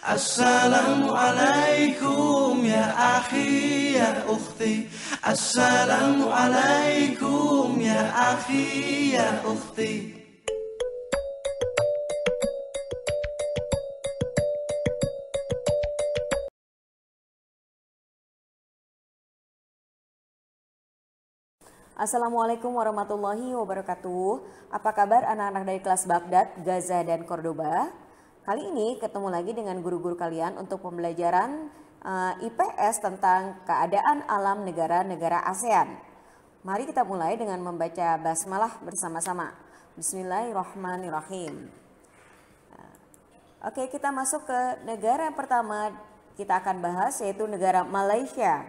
Assalamualaikum ya akhi ya ukhti. Assalamualaikum ya akhi ya ukhti. Assalamualaikum warahmatullahi wabarakatuh. Apa kabar anak-anak dari kelas Baghdad, Gaza, dan Cordoba? Kali ini ketemu lagi dengan guru-guru kalian untuk pembelajaran IPS tentang keadaan alam negara-negara ASEAN. Mari kita mulai dengan membaca basmalah bersama-sama. Bismillahirrahmanirrahim. Oke, kita masuk ke negara yang pertama kita akan bahas, yaitu negara Malaysia.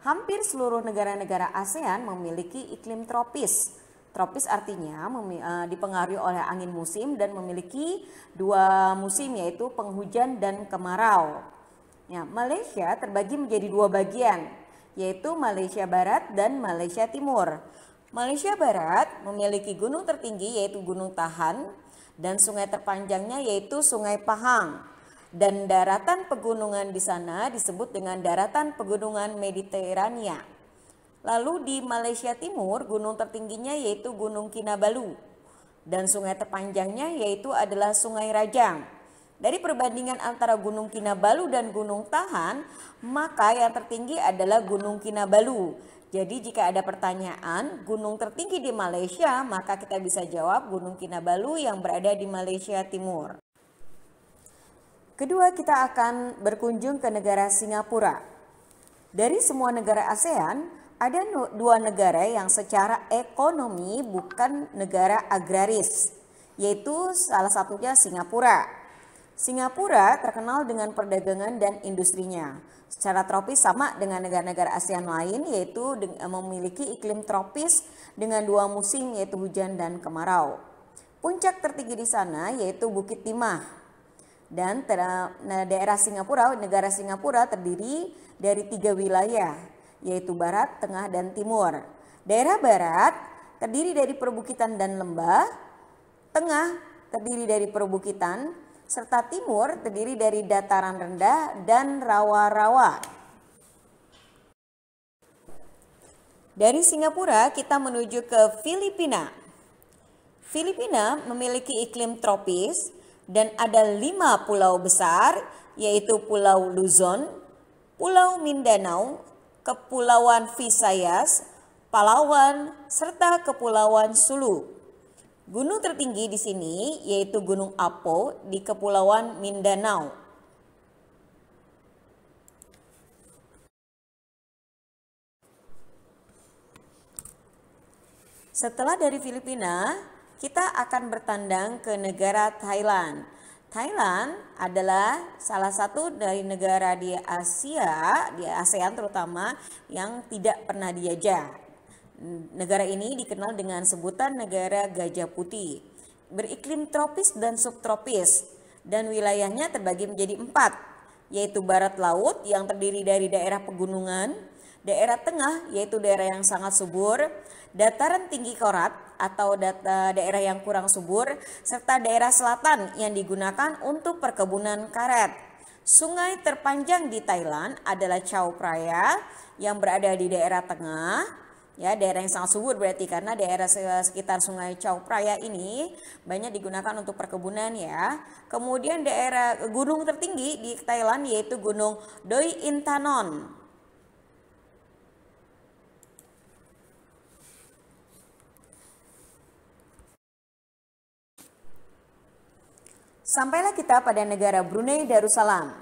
Hampir seluruh negara-negara ASEAN memiliki iklim tropis. Tropis artinya dipengaruhi oleh angin musim dan memiliki dua musim, yaitu penghujan dan kemarau. Ya, Malaysia terbagi menjadi dua bagian, yaitu Malaysia Barat dan Malaysia Timur. Malaysia Barat memiliki gunung tertinggi yaitu Gunung Tahan dan sungai terpanjangnya yaitu Sungai Pahang. Dan daratan pegunungan di sana disebut dengan daratan pegunungan Mediterania. Lalu di Malaysia Timur gunung tertingginya yaitu Gunung Kinabalu dan sungai terpanjangnya yaitu adalah Sungai Rajang. Dari perbandingan antara Gunung Kinabalu dan Gunung Tahan, maka yang tertinggi adalah Gunung Kinabalu. Jadi jika ada pertanyaan gunung tertinggi di Malaysia, maka kita bisa jawab Gunung Kinabalu yang berada di Malaysia Timur. Kedua, kita akan berkunjung ke negara Singapura. Dari semua negara ASEAN, ada dua negara yang secara ekonomi bukan negara agraris, yaitu salah satunya Singapura. Singapura terkenal dengan perdagangan dan industrinya. Secara tropis sama dengan negara-negara ASEAN lain, yaitu memiliki iklim tropis dengan dua musim, yaitu hujan dan kemarau. Puncak tertinggi di sana yaitu Bukit Timah. Dan daerah Singapura, negara Singapura terdiri dari 3 wilayah, yaitu Barat, Tengah, dan Timur. Daerah Barat terdiri dari perbukitan dan lembah, Tengah terdiri dari perbukitan, serta Timur terdiri dari dataran rendah dan rawa-rawa. Dari Singapura kita menuju ke Filipina. Filipina memiliki iklim tropis dan ada 5 pulau besar, yaitu Pulau Luzon, Pulau Mindanao, Kepulauan Visayas, Palawan, serta Kepulauan Sulu. Gunung tertinggi di sini yaitu Gunung Apo di Kepulauan Mindanao. Setelah dari Filipina, kita akan bertandang ke negara Thailand. Thailand adalah salah satu dari negara di Asia, di ASEAN terutama, yang tidak pernah dijajah. Negara ini dikenal dengan sebutan negara gajah putih. Beriklim tropis dan subtropis, dan wilayahnya terbagi menjadi 4, yaitu barat laut yang terdiri dari daerah pegunungan, daerah tengah yaitu daerah yang sangat subur, dataran tinggi korat atau daerah yang kurang subur, serta daerah selatan yang digunakan untuk perkebunan karet. Sungai terpanjang di Thailand adalah Chao Phraya yang berada di daerah tengah, ya, daerah yang sangat subur berarti karena daerah sekitar Sungai Chao Phraya ini banyak digunakan untuk perkebunan, ya. Kemudian daerah gunung tertinggi di Thailand yaitu Gunung Doi Intanon. Sampailah kita pada negara Brunei Darussalam.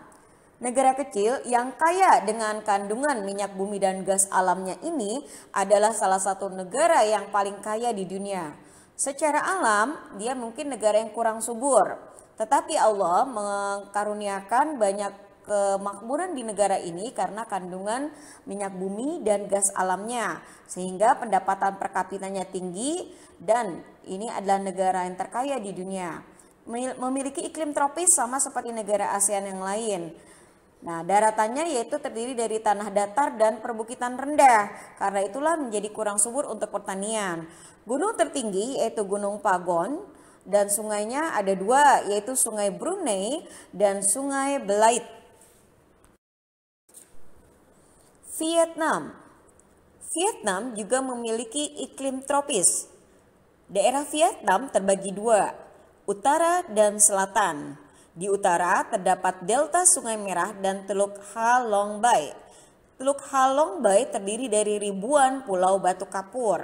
Negara kecil yang kaya dengan kandungan minyak bumi dan gas alamnya ini adalah salah satu negara yang paling kaya di dunia. Secara alam, dia mungkin negara yang kurang subur. Tetapi Allah mengkaruniakan banyak kemakmuran di negara ini karena kandungan minyak bumi dan gas alamnya. Sehingga pendapatan per kapitanya tinggi dan ini adalah negara yang terkaya di dunia. Memiliki iklim tropis sama seperti negara ASEAN yang lain. Nah, daratannya yaitu terdiri dari tanah datar dan perbukitan rendah. Karena itulah menjadi kurang subur untuk pertanian. Gunung tertinggi yaitu Gunung Pagon dan sungainya ada dua, yaitu Sungai Brunei dan Sungai Belait. Vietnam. Vietnam juga memiliki iklim tropis. Daerah Vietnam terbagi dua, utara dan selatan. Di utara terdapat delta Sungai Merah dan Teluk Ha Long Bay. Teluk Ha Long Bay terdiri dari ribuan pulau batu kapur.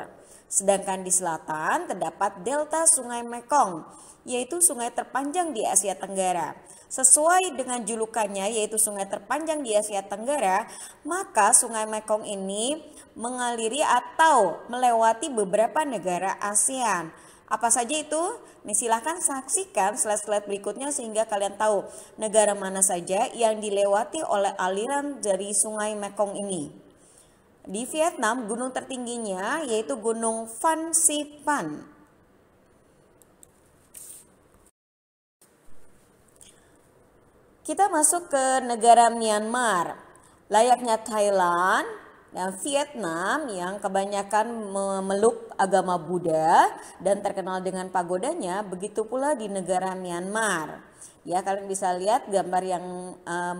Sedangkan di selatan terdapat delta Sungai Mekong, yaitu sungai terpanjang di Asia Tenggara. Sesuai dengan julukannya, yaitu sungai terpanjang di Asia Tenggara, maka Sungai Mekong ini mengaliri atau melewati beberapa negara ASEAN. Apa saja itu? Nih, silahkan saksikan slide-slide berikutnya sehingga kalian tahu negara mana saja yang dilewati oleh aliran dari Sungai Mekong ini. Di Vietnam, gunung tertingginya yaitu Gunung Phan Xipang. Kita masuk ke negara Myanmar. Layaknya Thailand dan Vietnam yang kebanyakan memeluk agama Buddha dan terkenal dengan pagodanya, begitu pula di negara Myanmar. Ya, kalian bisa lihat gambar yang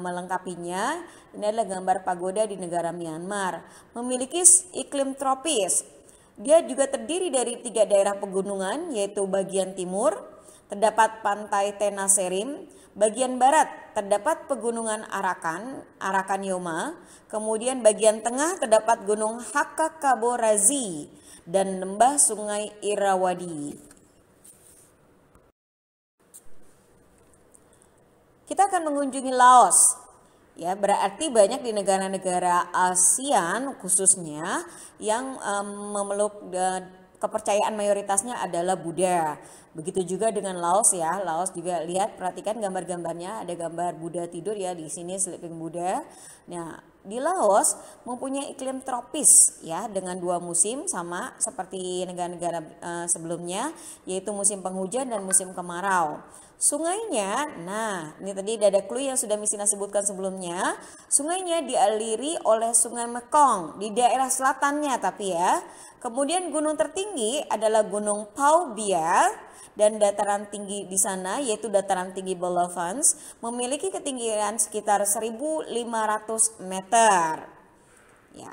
melengkapinya. Ini adalah gambar pagoda di negara Myanmar. Memiliki iklim tropis. Dia juga terdiri dari 3 daerah pegunungan, yaitu bagian timur terdapat pantai Tenasserim, bagian barat terdapat pegunungan Arakan Yoma, kemudian bagian tengah terdapat gunung Hakakaborazi dan lembah Sungai Irrawaddy. Kita akan mengunjungi Laos. Ya, berarti banyak di negara-negara ASEAN khususnya yang memeluk kepercayaan mayoritasnya adalah Buddha. Begitu juga dengan Laos ya. Laos juga lihat, perhatikan gambar-gambarnya, ada gambar Buddha tidur ya di sini, sleeping Buddha. Nah, di Laos mempunyai iklim tropis ya dengan 2 musim sama seperti negara-negara sebelumnya, yaitu musim penghujan dan musim kemarau. Sungainya, nah ini tadi ada clue yang sudah Miss Ina sebutkan sebelumnya. Sungainya dialiri oleh Sungai Mekong di daerah selatannya tapi ya. Kemudian gunung tertinggi adalah Gunung Pao Biar dan dataran tinggi di sana yaitu dataran tinggi Bellavance memiliki ketinggian sekitar 1.500 meter. Ya.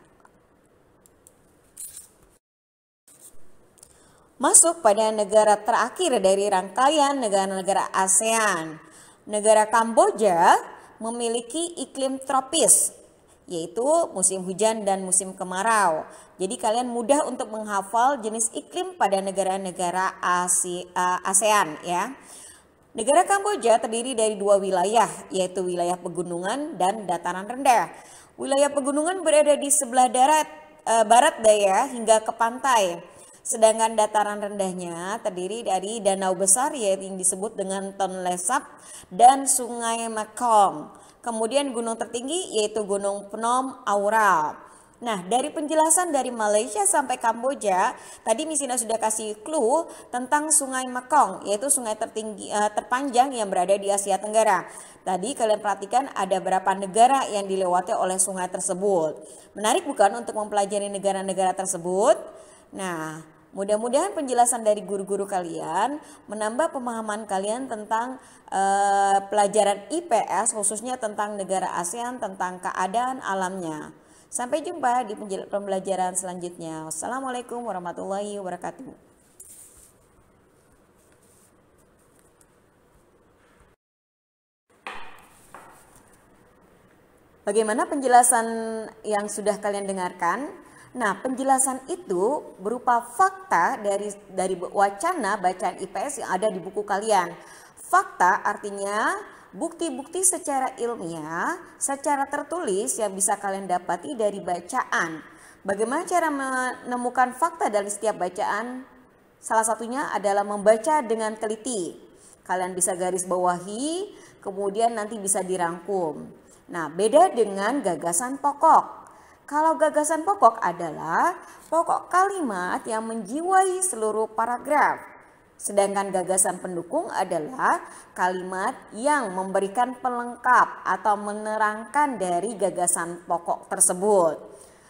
Masuk pada negara terakhir dari rangkaian negara-negara ASEAN. Negara Kamboja memiliki iklim tropis, yaitu musim hujan dan musim kemarau. Jadi kalian mudah untuk menghafal jenis iklim pada negara-negara ASEAN ya. Negara Kamboja terdiri dari 2 wilayah, yaitu wilayah pegunungan dan dataran rendah. Wilayah pegunungan berada di sebelah barat daya hingga ke pantai. Sedangkan dataran rendahnya terdiri dari danau besar yaitu yang disebut dengan Tonle Sap dan Sungai Mekong. Kemudian gunung tertinggi yaitu Gunung Phnom Aural. Nah, dari penjelasan dari Malaysia sampai Kamboja, tadi Miss Ina sudah kasih clue tentang Sungai Mekong, yaitu sungai terpanjang yang berada di Asia Tenggara. Tadi kalian perhatikan ada berapa negara yang dilewati oleh sungai tersebut. Menarik bukan untuk mempelajari negara-negara tersebut? Nah, mudah-mudahan penjelasan dari guru-guru kalian menambah pemahaman kalian tentang pelajaran IPS khususnya tentang negara ASEAN, tentang keadaan alamnya. Sampai jumpa di pembelajaran selanjutnya. Wassalamualaikum warahmatullahi wabarakatuh. Bagaimana penjelasan yang sudah kalian dengarkan? Nah, penjelasan itu berupa fakta dari wacana bacaan IPS yang ada di buku kalian. Fakta artinya bukti-bukti secara ilmiah, secara tertulis yang bisa kalian dapati dari bacaan. Bagaimana cara menemukan fakta dari setiap bacaan? Salah satunya adalah membaca dengan teliti. Kalian bisa garis bawahi, kemudian nanti bisa dirangkum. Nah, beda dengan gagasan pokok. Kalau gagasan pokok adalah pokok kalimat yang menjiwai seluruh paragraf. Sedangkan gagasan pendukung adalah kalimat yang memberikan pelengkap atau menerangkan dari gagasan pokok tersebut.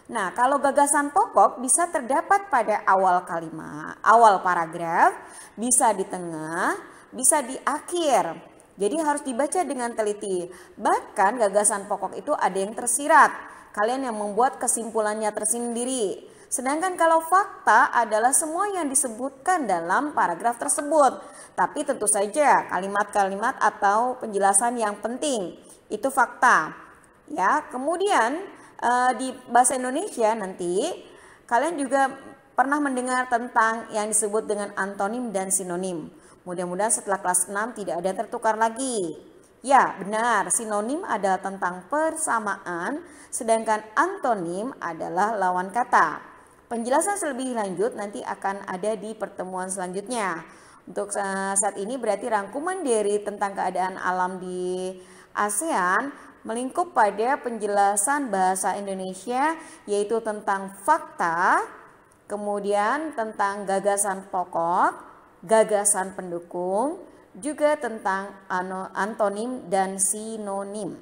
Nah, kalau gagasan pokok bisa terdapat pada awal kalimat, awal paragraf, bisa di tengah, bisa di akhir. Jadi harus dibaca dengan teliti. Bahkan gagasan pokok itu ada yang tersirat. Kalian yang membuat kesimpulannya tersendiri. Sedangkan kalau fakta adalah semua yang disebutkan dalam paragraf tersebut. Tapi tentu saja kalimat-kalimat atau penjelasan yang penting itu fakta. Ya, kemudian di bahasa Indonesia nanti kalian juga pernah mendengar tentang yang disebut dengan antonim dan sinonim. Mudah-mudahan setelah kelas 6 tidak ada yang tertukar lagi. Ya, benar, sinonim adalah tentang persamaan, sedangkan antonim adalah lawan kata. Penjelasan lebih lanjut nanti akan ada di pertemuan selanjutnya. Untuk saat ini berarti rangkuman dari tentang keadaan alam di ASEAN melingkup pada penjelasan bahasa Indonesia, yaitu tentang fakta, kemudian tentang gagasan pokok, gagasan pendukung, juga tentang antonim dan sinonim.